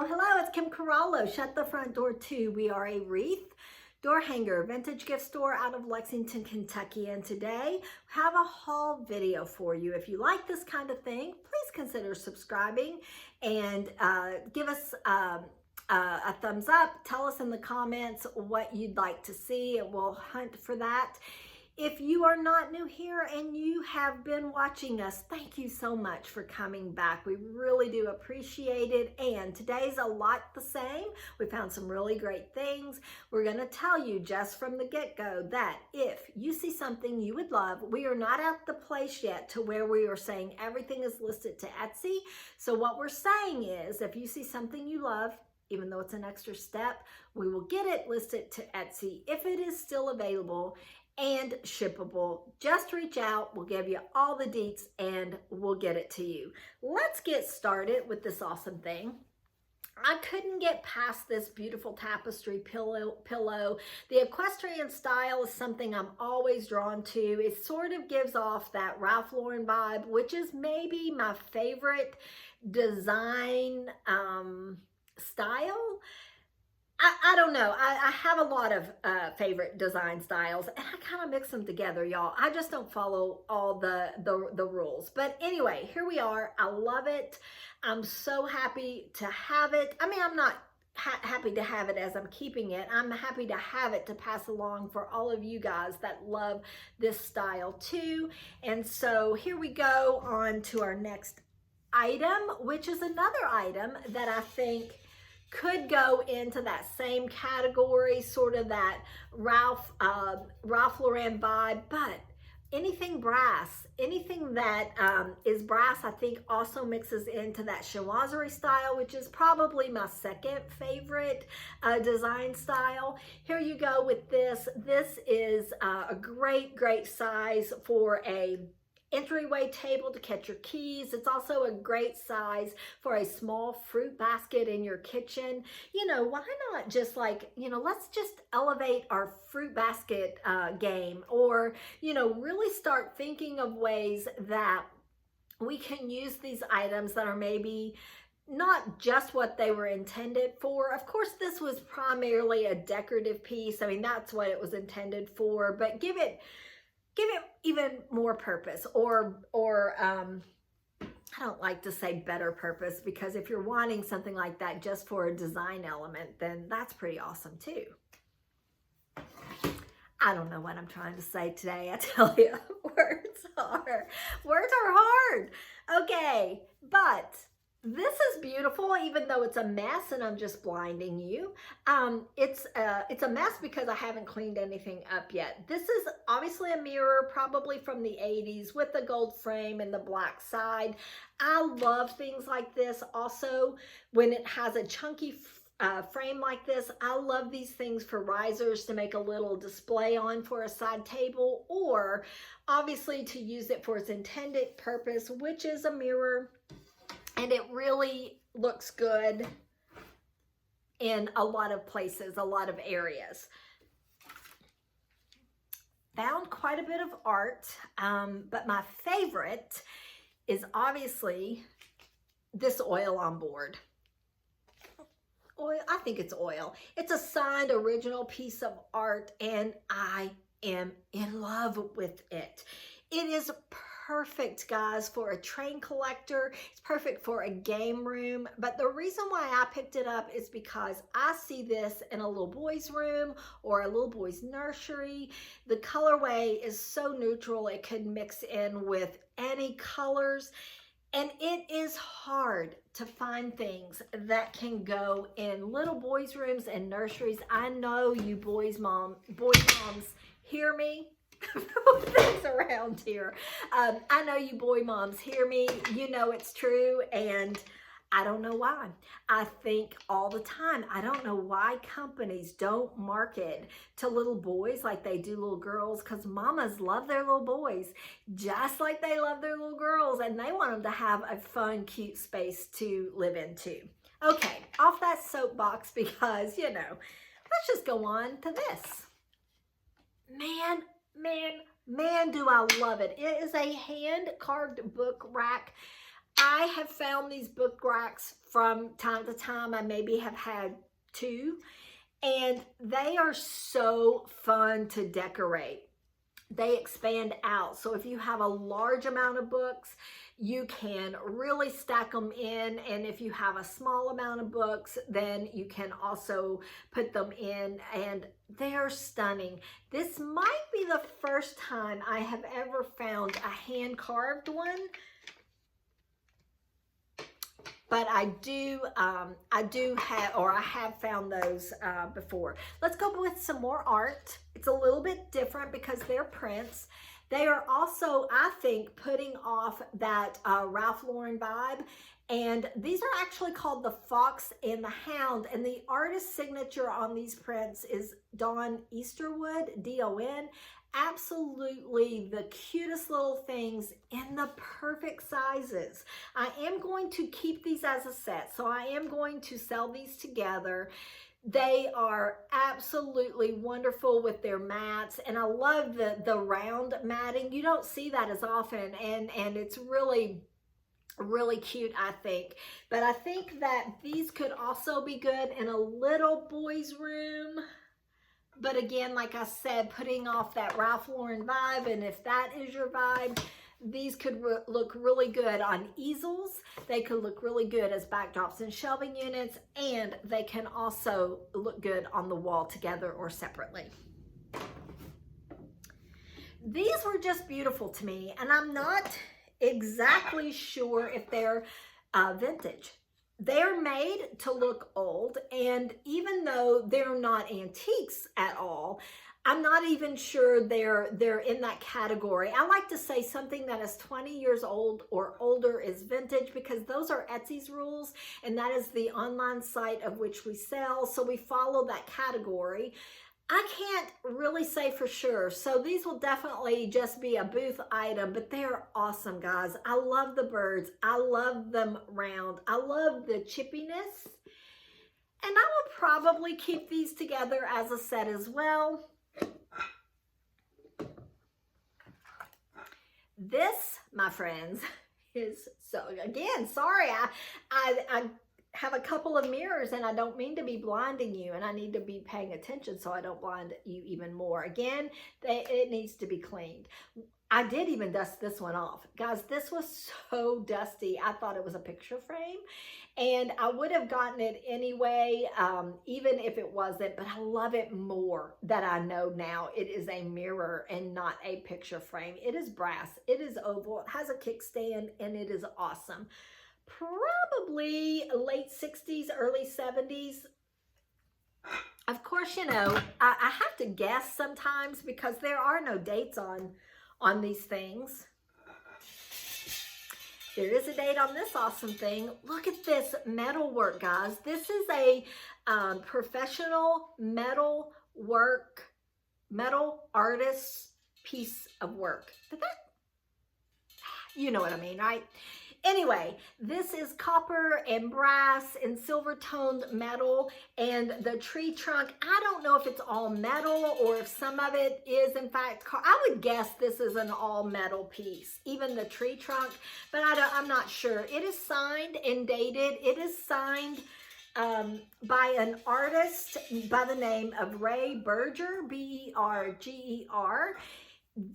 Hello, it's Kim Carallo. Shut the Front Door 2. We are a wreath door hanger vintage gift store out of Lexington, Kentucky. And today we have a haul video for you. If you like this kind of thing, please consider subscribing and give us a thumbs up. Tell us in the comments what you'd like to see and we'll hunt for that. If you are not new here and you have been watching us, thank you so much for coming back. We really do appreciate it. And today's a lot the same. We found some really great things. We're going to tell you just from the get-go that if you see something you would love, we are not at the place yet to where we are saying everything is listed to Etsy. So what we're saying is if you see something you love, even though it's an extra step, we will get it listed to Etsy if it is still available and shippable. Just reach out, we'll give you all the deets and we'll get it to you. Let's get started with this awesome thing. I couldn't get past this beautiful tapestry pillow. The equestrian style is something I'm always drawn to. It sort of gives off that Ralph Lauren vibe, which is maybe my favorite design style. I don't know. I have a lot of favorite design styles and I kind of mix them together, y'all. I just don't follow all the rules. But anyway, here we are. I love it. I'm so happy to have it. I mean, I'm not happy to have it as I'm keeping it. I'm happy to have it to pass along for all of you guys that love this style too. And so here we go on to our next item, which is another item that I think could go into that same category, sort of that Ralph Lauren vibe, but anything brass, anything that is brass, I think also mixes into that chinoiserie style, which is probably my second favorite design style. Here you go with this. This is a great size for a entryway table to catch your keys. It's also a great size for a small fruit basket in your kitchen. You know, why not just like, you know, let's just elevate our fruit basket game, or, you know, really start thinking of ways that we can use these items that are maybe not just what they were intended for. Of course, this was primarily a decorative piece. I mean, that's what it was intended for, but give it even more purpose, or I don't like to say better purpose, because if you're wanting something like that just for a design element, then that's pretty awesome too. I don't know what I'm trying to say today. I tell you, words are hard. Okay, but this is beautiful, even though it's a mess and I'm just blinding you. It's a mess because I haven't cleaned anything up yet. This is obviously a mirror, probably from the 80s, with the gold frame and the black side. I love things like this. Also, when it has a chunky frame like this, I love these things for risers to make a little display on for a side table, or obviously to use it for its intended purpose, which is a mirror. And it really looks good in a lot of places, a lot of areas. Found quite a bit of art, but my favorite is obviously this oil on board. Oil, I think it's oil. It's a signed original piece of art and I am in love with it. It is perfect, guys, for a train collector. It's perfect for a game room. But the reason why I picked it up is because I see this in a little boy's room or a little boy's nursery. The colorway is so neutral, it could mix in with any colors. And it is hard to find things that can go in little boys' rooms and nurseries. I know you boys moms hear me. Things around here. I know you boy moms hear me. You know it's true, and I don't know why. I think all the time, I don't know why companies don't market to little boys like they do little girls, because mamas love their little boys just like they love their little girls, and they want them to have a fun, cute space to live in too. Okay, off that soapbox, because, you know, let's just go on to this. Man, do I love it. It is a hand-carved book rack. I have found these book racks from time to time. I maybe have had two, and they are so fun to decorate. They expand out. So if you have a large amount of books, you can really stack them in. And if you have a small amount of books, then you can also put them in, and they're stunning. This might be the first time I have ever found a hand carved one, but I have found those before. Let's go with some more art. It's a little bit different because they're prints. They are also, I think, putting off that Ralph Lauren vibe. And these are actually called the Fox and the Hound. And the artist signature on these prints is Dawn Easterwood, D-O-N. Absolutely the cutest little things in the perfect sizes. I am going to keep these as a set, so I am going to sell these together. They are absolutely wonderful with their mats, and I love the round matting. You don't see that as often, and it's really cute, I think. But I think that these could also be good in a little boy's room. But again, like I said, putting off that Ralph Lauren vibe, and if that is your vibe, these could look really good on easels. They could look really good as backdrops and shelving units, and they can also look good on the wall together or separately. These were just beautiful to me, and I'm not exactly sure if they're vintage. They're made to look old, and even though they're not antiques at all, I'm not even sure they're in that category. I like to say something that is 20 years old or older is vintage, because those are Etsy's rules, and that is the online site of which we sell. So we follow that category. I can't really say for sure. So these will definitely just be a booth item, but they're awesome, guys. I love the birds. I love them round. I love the chippiness. And I will probably keep these together as a set as well. This, my friends, is so, again, sorry, I have a couple of mirrors, and I don't mean to be blinding you, and I need to be paying attention so I don't blind you even more. Again, it needs to be cleaned. I did even dust this one off. Guys, this was so dusty. I thought it was a picture frame, and I would have gotten it anyway, even if it wasn't, but I love it more that I know now it is a mirror and not a picture frame. It is brass, it is oval, it has a kickstand, and it is awesome. Probably late 60s, early 70s. Of course, you know, I have to guess sometimes because there are no dates on these things. There is a date on this awesome thing. Look at this metal work, guys. This is a professional metal artist piece of work. You know what I mean, right? Anyway, this is copper and brass and silver toned metal, and the tree trunk, I don't know if it's all metal or if some of it is in fact, I would guess this is an all metal piece, even the tree trunk, but I'm not sure. It is signed and dated. It is signed by an artist by the name of Ray Berger, B-E-R-G-E-R.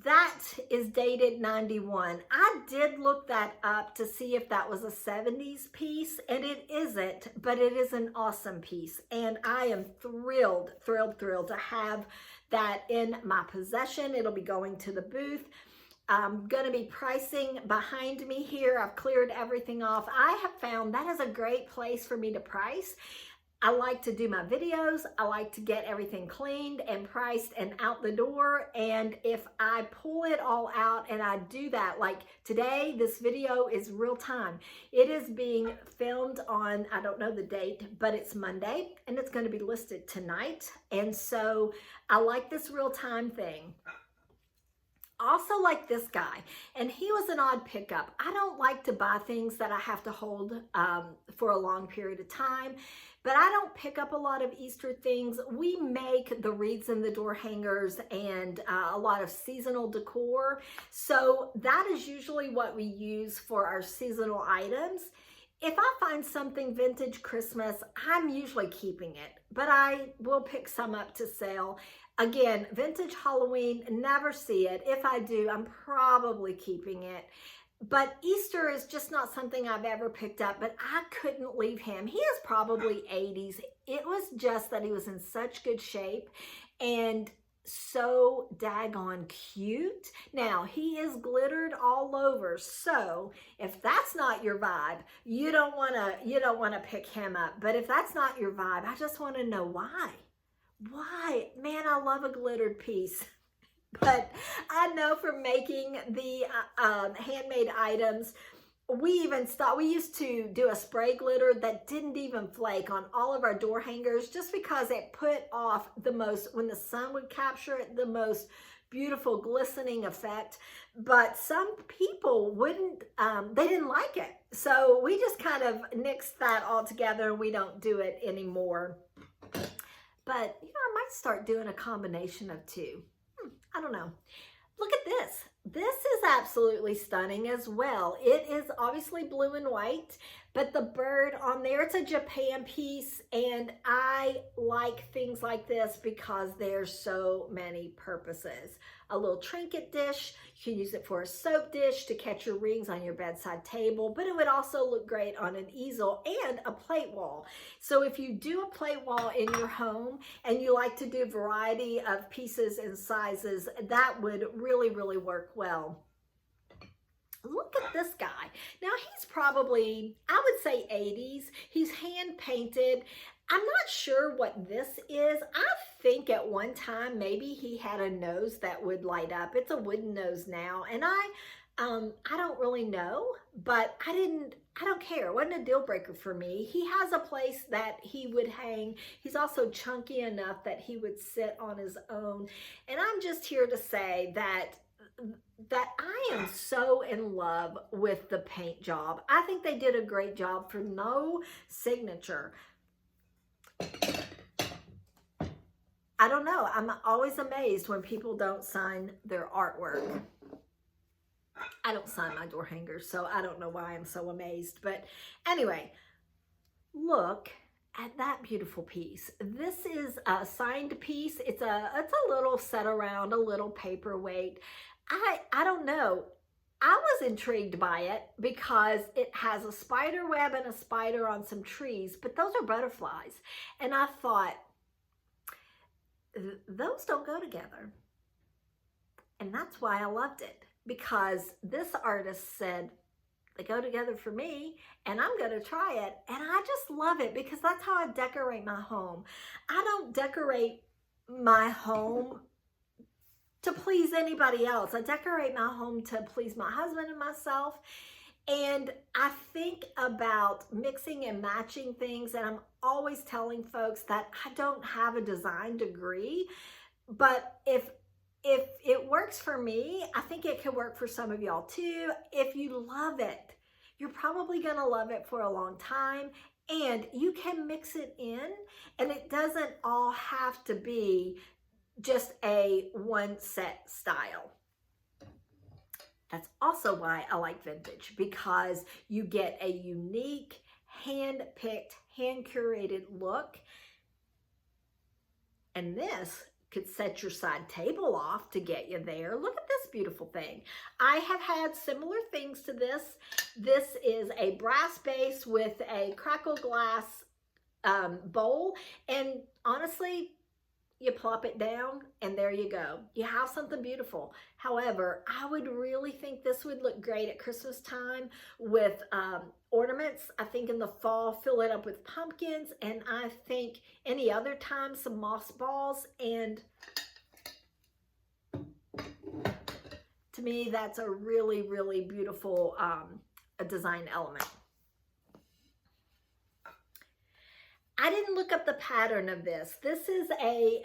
That is dated 91. I did look that up to see if that was a 70s piece, and it isn't, but it is an awesome piece. And I am thrilled to have that in my possession. It'll be going to the booth. I'm going to be pricing behind me here. I've cleared everything off. I have found that is a great place for me to price. I like to do my videos. I like to get everything cleaned and priced and out the door. And if I pull it all out and I do that, like today, this video is real time. It is being filmed on, I don't know the date, but it's Monday, and it's going to be listed tonight. And so I like this real time thing. Also like this guy, and he was an odd pickup. I don't like to buy things that I have to hold for a long period of time, but I don't pick up a lot of Easter things. We make the wreaths and the door hangers and a lot of seasonal decor. So that is usually what we use for our seasonal items. If I find something vintage Christmas, I'm usually keeping it, but I will pick some up to sell. Again, vintage Halloween, never see it. If I do, I'm probably keeping it. But Easter is just not something I've ever picked up, but I couldn't leave him. He is probably 80s. It was just that he was in such good shape and so daggone cute. Now, he is glittered all over, so if that's not your vibe, you don't want to pick him up. But if that's not your vibe, I just want to know why. Why? Man, I love a glittered piece. But I know from making the handmade items, we used to do a spray glitter that didn't even flake on all of our door hangers just because it put off the most, when the sun would capture it, the most beautiful glistening effect. But some people wouldn't, they didn't like it. So we just kind of nixed that all together and we don't do it anymore. But, you know, I might start doing a combination of two. I don't know. Look at this. This is absolutely stunning as well. It is obviously blue and white, but the bird on there, it's a Japan piece, and I like things like this because there's so many purposes. A little trinket dish, you can use it for a soap dish to catch your rings on your bedside table, but it would also look great on an easel and a plate wall. So if you do a plate wall in your home and you like to do a variety of pieces and sizes, that would really, really work well. Look at this guy. Now he's probably, I would say 80s. He's hand painted. I'm not sure what this is. I think at one time maybe he had a nose that would light up. It's a wooden nose now, and I don't really know, but I don't care. It wasn't a deal breaker for me. He has a place that he would hang. He's also chunky enough that he would sit on his own. And I'm just here to say that I am so in love with the paint job. I think they did a great job for no signature. I don't know. I'm always amazed when people don't sign their artwork. I don't sign my door hangers, so I don't know why I'm so amazed. But anyway, look at that beautiful piece. This is a signed piece. It's a little set around, a little paperweight. I don't know. I was intrigued by it because it has a spider web and a spider on some trees, but those are butterflies. And I thought, those don't go together. And that's why I loved it, because this artist said, they go together for me and I'm going to try it. And I just love it because that's how I decorate my home. I don't decorate my home to please anybody else. I decorate my home to please my husband and myself. And I think about mixing and matching things, and I'm always telling folks that I don't have a design degree, but if it works for me, I think it can work for some of y'all too. If you love it, you're probably gonna love it for a long time, and you can mix it in, and it doesn't all have to be just a one set style. That's also why I like vintage, because you get a unique, hand-picked, hand-curated look. And this could set your side table off to get you there. Look at this beautiful thing. I have had similar things to this. This is a brass base with a crackle glass bowl. And honestly, you plop it down and there you go. You have something beautiful. However, I would really think this would look great at Christmas time with ornaments. I think in the fall, fill it up with pumpkins. And I think any other time, some moss balls. And to me, that's a really, really beautiful a design element. I didn't look up the pattern of this. This is a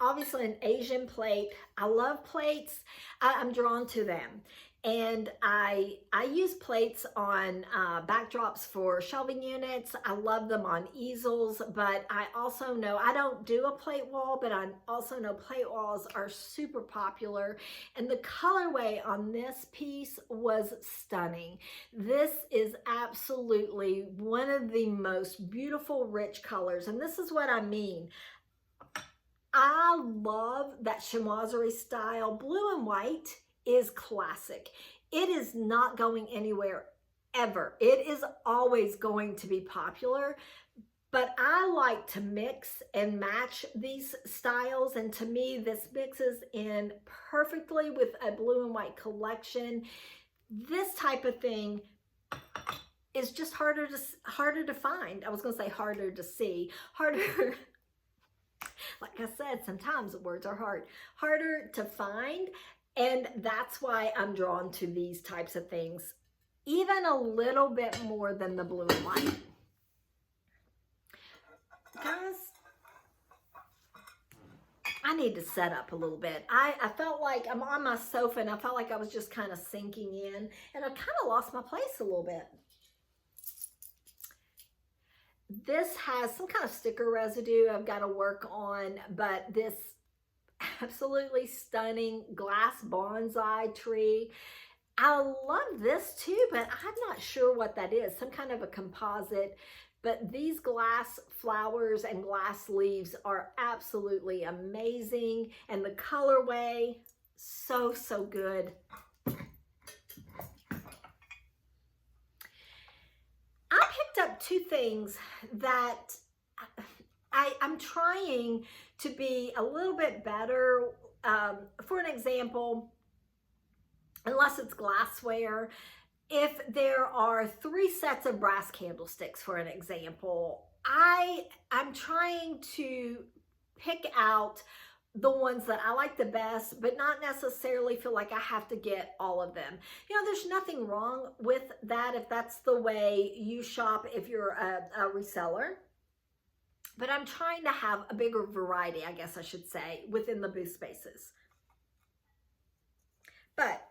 obviously an Asian plate. I love plates. I'm drawn to them. And I use plates on backdrops for shelving units. I love them on easels, but I also know I don't do a plate wall, but I also know plate walls are super popular. And the colorway on this piece was stunning. This is absolutely one of the most beautiful, rich colors. And this is what I mean. I love that chinoiserie style. Blue and white is classic. It is not going anywhere ever. It is always going to be popular. But I like to mix and match these styles. And to me, this mixes in perfectly with a blue and white collection. This type of thing is just harder to find. I was going to say harder to see. Harder, like I said, sometimes words are hard. Harder to find. And that's why I'm drawn to these types of things, even a little bit more than the blue and white. Guys, I need to set up a little bit. I felt like I'm on my sofa and I felt like I was just kind of sinking in, and I kind of lost my place a little bit. This has some kind of sticker residue I've got to work on, but this absolutely stunning glass bonsai tree. I love this too, but I'm not sure what that is. Some kind of a composite. But these glass flowers and glass leaves are absolutely amazing. And the colorway, so, so good. I picked up two things that I'm trying to be a little bit better. For an example, unless it's glassware, if there are 3 sets of brass candlesticks, for an example, I'm trying to pick out the ones that I like the best, but not necessarily feel like I have to get all of them. You know, there's nothing wrong with that if that's the way you shop, if you're a reseller. But I'm trying to have a bigger variety, I guess I should say, within the booth spaces. But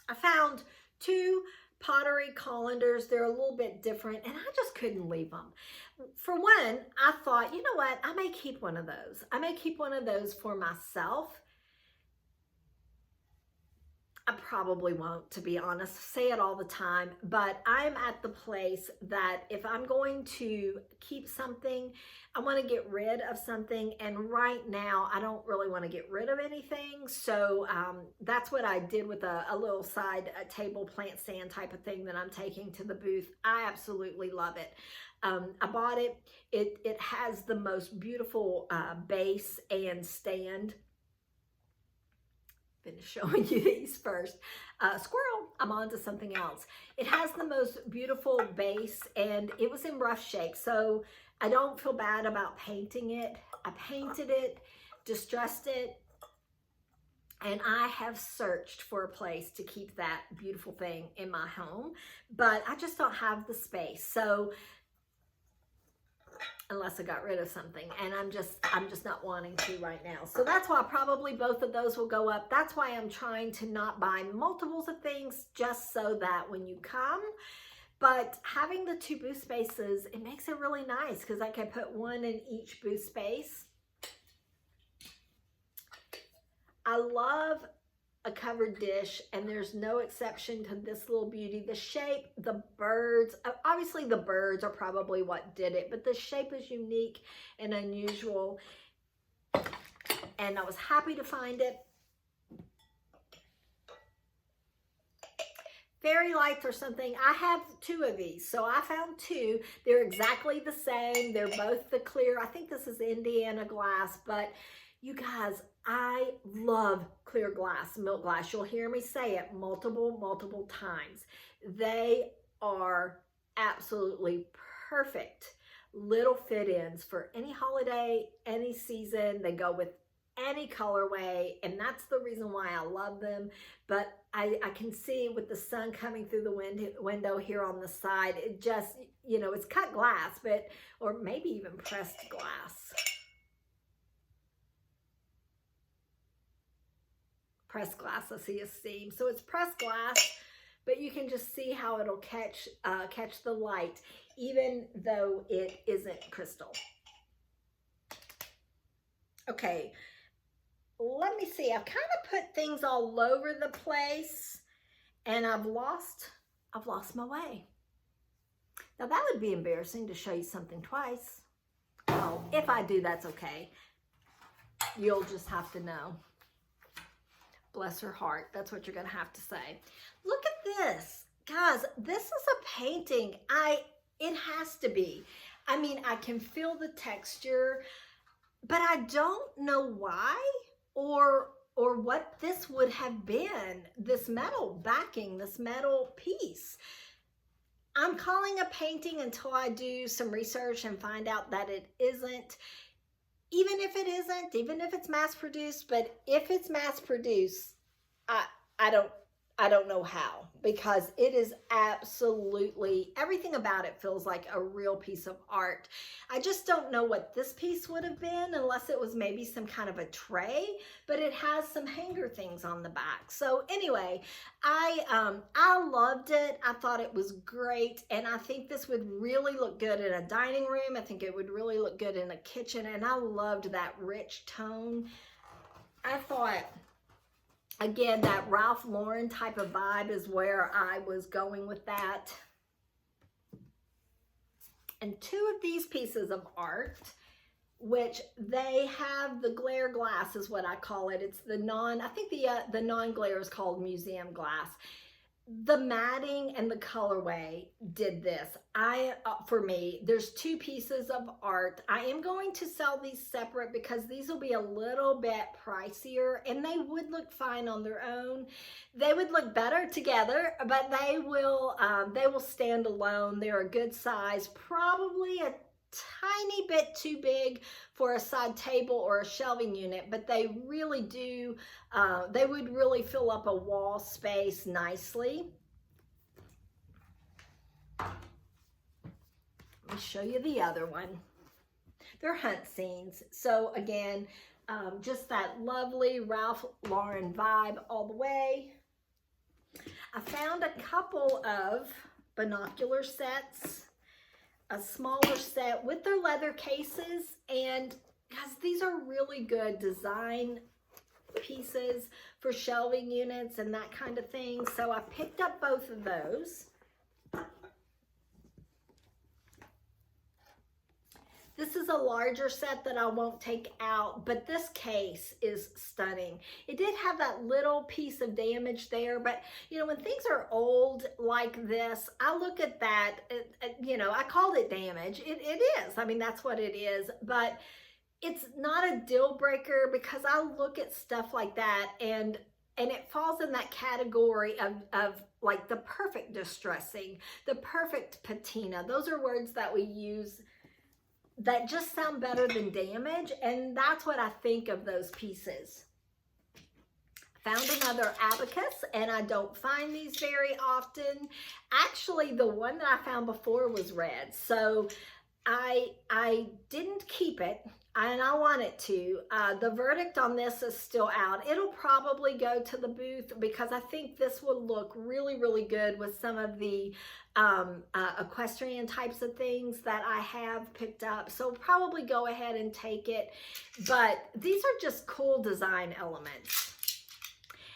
I found 2 pottery colanders. They're a little bit different, and I just couldn't leave them. For one, I thought, you know what? I may keep one of those. I may keep one of those for myself. I probably won't, to be honest. Say it all the time, but I'm at the place that if I'm going to keep something, I want to get rid of something, and right now I don't really want to get rid of anything. So that's what I did with a little side table plant stand type of thing that I'm taking to the booth. I absolutely love it. I bought it. It has the most beautiful base and stand. Been showing you these first. Squirrel, I'm on to something else. It has the most beautiful base, and it was in rough shape, so I don't feel bad about painting it. I painted it, distressed it, and I have searched for a place to keep that beautiful thing in my home, but I just don't have the space. So unless I got rid of something, and I'm just not wanting to right now. So that's why probably both of those will go up. That's why I'm trying to not buy multiples of things, just so that when you come, but having the 2 booth spaces, it makes it really nice because I can put one in each booth space. I love a covered dish, and there's no exception to this little beauty. The shape, the birds, obviously the birds are probably what did it, but the shape is unique and unusual, and I was happy to find it. Fairy lights or something. I have 2 of these, so I found 2. They're exactly the same. They're both the clear. I think this is Indiana glass, but you guys, I love clear glass, milk glass. You'll hear me say it multiple times. They are absolutely perfect little fit-ins for any holiday, any season. They go with any colorway, and that's the reason why I love them. But I can see with the sun coming through the window here on the side, it just, you know, it's cut glass, but, or maybe even pressed glass. Pressed glass, I see a seam. So it's pressed glass, but you can just see how it'll catch the light, even though it isn't crystal. Okay, let me see. I've kind of put things all over the place, and I've lost my way. Now that would be embarrassing to show you something twice. Oh, if I do, that's okay. You'll just have to know. Bless her heart. That's what you're going to have to say. Look at this. Guys, this is a painting. It has to be. I mean, I can feel the texture, but I don't know why or what this would have been, this metal backing, this metal piece. I'm calling a painting until I do some research and find out that it isn't. Even if it isn't, even if it's mass produced, but if it's mass produced, I don't know how, because it is absolutely, everything about it feels like a real piece of art. I just don't know what this piece would have been unless it was maybe some kind of a tray, but it has some hanger things on the back. So anyway, I loved it. I thought it was great, and I think this would really look good in a dining room. I think it would really look good in a kitchen, and I loved that rich tone. I thought, again, that Ralph Lauren type of vibe is where I was going with that. And two of these pieces of art, which they have the glare glass is what I call it. It's the I think the non-glare is called museum glass. The matting and the colorway did this. For me, there's two pieces of art. I am going to sell these separate because these will be a little bit pricier, and they would look fine on their own. They would look better together, but they will stand alone. They're a good size, probably a tiny bit too big for a side table or a shelving unit, but they really do, they would really fill up a wall space nicely. Let me show you the other one. They're hunt scenes. So again, just that lovely Ralph Lauren vibe all the way. I found a couple of binocular sets, a smaller set with their leather cases, and guys, these are really good design pieces for shelving units and that kind of thing. So I picked up both of those. This is a larger set that I won't take out, but this case is stunning. It did have that little piece of damage there, but you know, when things are old like this, I look at that, you know, I called it damage. It is. I mean, that's what it is, but it's not a deal breaker because I look at stuff like that and it falls in that category of like the perfect distressing, the perfect patina. Those are words that we use that just sound better than damage, and that's what I think of those pieces. Found another abacus, and I don't find these very often. Actually, the one that I found before was red, so I didn't keep it, and I want it to. The verdict on this is still out. It'll probably go to the booth because I think this will look really, really good with some of the equestrian types of things that I have picked up. So probably go ahead and take it. But these are just cool design elements.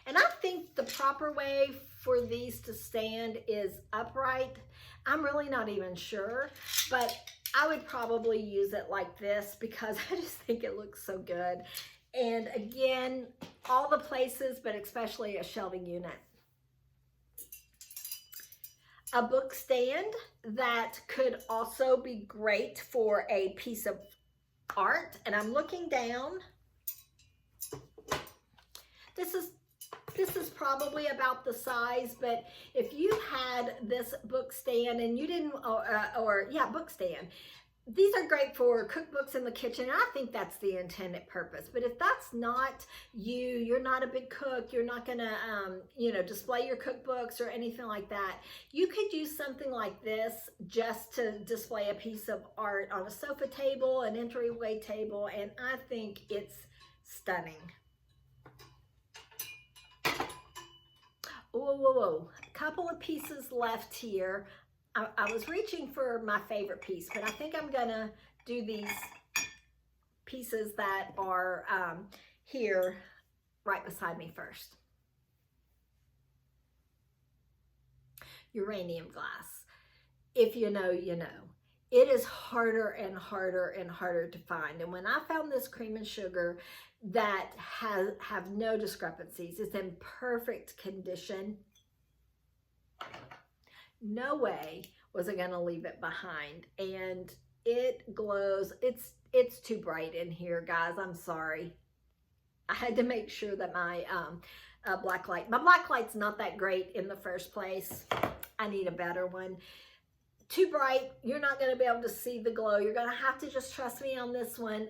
And I think the proper way for these to stand is upright. I'm really not even sure, but I would probably use it like this because I just think it looks so good. And again, all the places, but especially a shelving unit. A book stand that could also be great for a piece of art. And I'm looking down. This is probably about the size, but if you had this book stand and you didn't, book stand, these are great for cookbooks in the kitchen. I think that's the intended purpose. But if that's not you, you're not a big cook, you're not gonna, display your cookbooks or anything like that. You could use something like this just to display a piece of art on a sofa table, an entryway table, and I think it's stunning. Whoa, whoa, whoa. A couple of pieces left here. I was reaching for my favorite piece, but I think I'm gonna do these pieces that are here right beside me first. Uranium glass. If you know, you know. It is harder and harder and harder to find. And when I found this cream and sugar that have no discrepancies, it's in perfect condition, no way was I gonna leave it behind. And it glows. It's too bright in here, guys. I'm sorry. I had to make sure that my black light's not that great in the first place. I need a better one. Too bright, you're not going to be able to see the glow. You're going to have to just trust me on this one.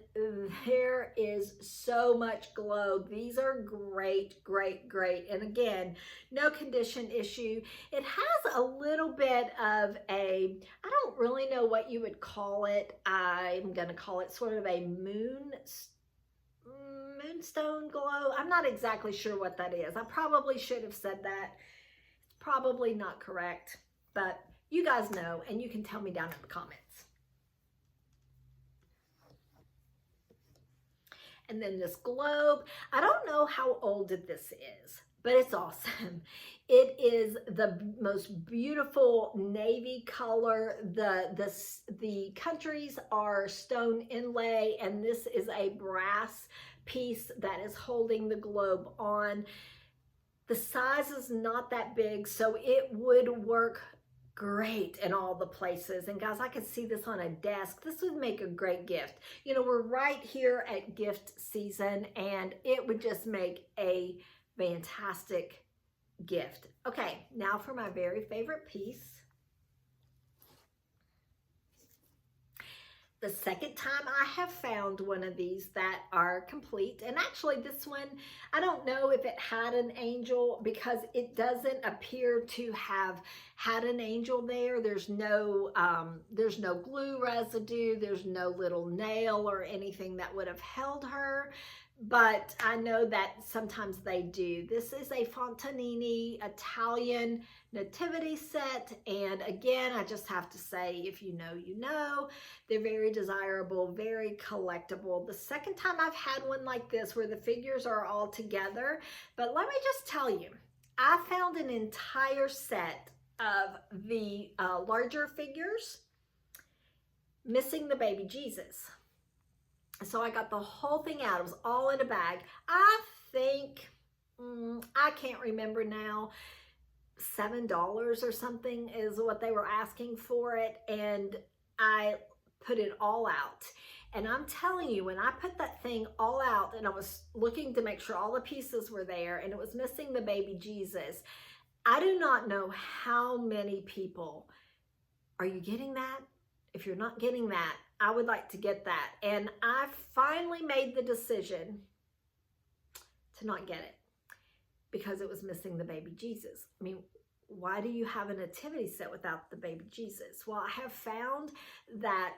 There is so much glow. These are great, great, great. And again, no condition issue. It has a little bit of I don't really know what you would call it. I'm going to call it sort of a moonstone glow. I'm not exactly sure what that is. I probably should have said that. It's probably not correct, but you guys know, and you can tell me down in the comments. And then this globe, I don't know how old this is, but it's awesome. It is the most beautiful navy color. The countries are stone inlay, and this is a brass piece that is holding the globe on. The size is not that big, so it would work great in all the places. And guys, I could see this on a desk. This would make a great gift. You know, we're right here at gift season, and it would just make a fantastic gift. Okay, now for my very favorite piece. The second time I have found one of these that are complete, and actually this one, I don't know if it had an angel because it doesn't appear to have had an angel there. There's no glue residue, there's no little nail or anything that would have held her, but I know that sometimes they do. This is a Fontanini Italian nativity set, and again, I just have to say, if you know, you know. They're very desirable, very collectible. The second time I've had one like this where the figures are all together, but let me just tell you, I found an entire set of the larger figures missing the baby Jesus. So I got the whole thing out. It was all in a bag. I think, I can't remember now, $7 or something is what they were asking for it. And I put it all out. And I'm telling you, when I put that thing all out and I was looking to make sure all the pieces were there and it was missing the baby Jesus, I do not know how many people, are you getting that? If you're not getting that, I would like to get that. And I finally made the decision to not get it because it was missing the baby Jesus. I mean, why do you have a nativity set without the baby Jesus? Well, I have found that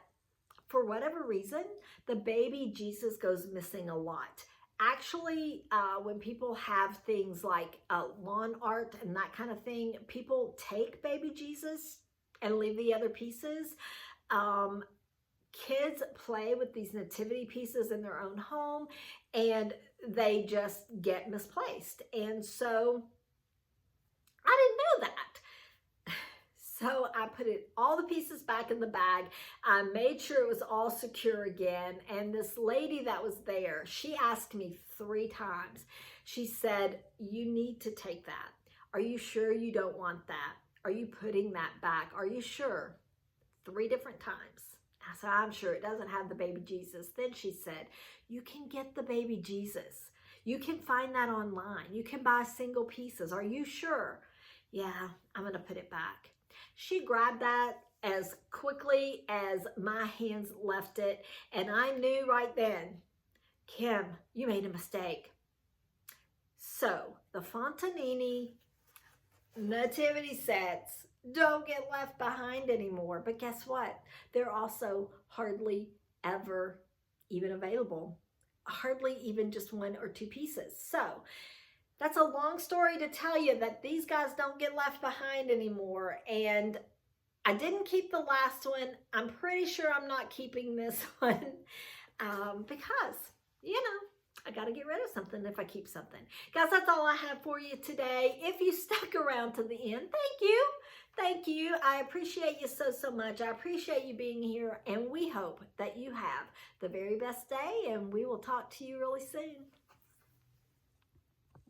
for whatever reason, the baby Jesus goes missing a lot. Actually, when people have things like lawn art and that kind of thing, people take baby Jesus and leave the other pieces. Kids play with these nativity pieces in their own home and they just get misplaced. And so I didn't know that. So I put all the pieces back in the bag. I made sure it was all secure again. And this lady that was there, she asked me 3 times. She said, "You need to take that. Are you sure you don't want that? Are you putting that back? Are you sure?" 3 different times. I said, "I'm sure it doesn't have the baby Jesus." Then she said, "You can get the baby Jesus. You can find that online. You can buy single pieces. Are you sure?" "Yeah, I'm going to put it back." She grabbed that as quickly as my hands left it. And I knew right then, Kim, you made a mistake. So the Fontanini nativity sets don't get left behind anymore. But guess what? They're also hardly ever even available. Hardly even just one or two pieces. So that's a long story to tell you that these guys don't get left behind anymore. And I didn't keep the last one. I'm pretty sure I'm not keeping this one because, you know, I got to get rid of something if I keep something. Guys, that's all I have for you today. If you stuck around to the end, thank you. Thank you. I appreciate you so, so much. I appreciate you being here, and we hope that you have the very best day, and we will talk to you really soon.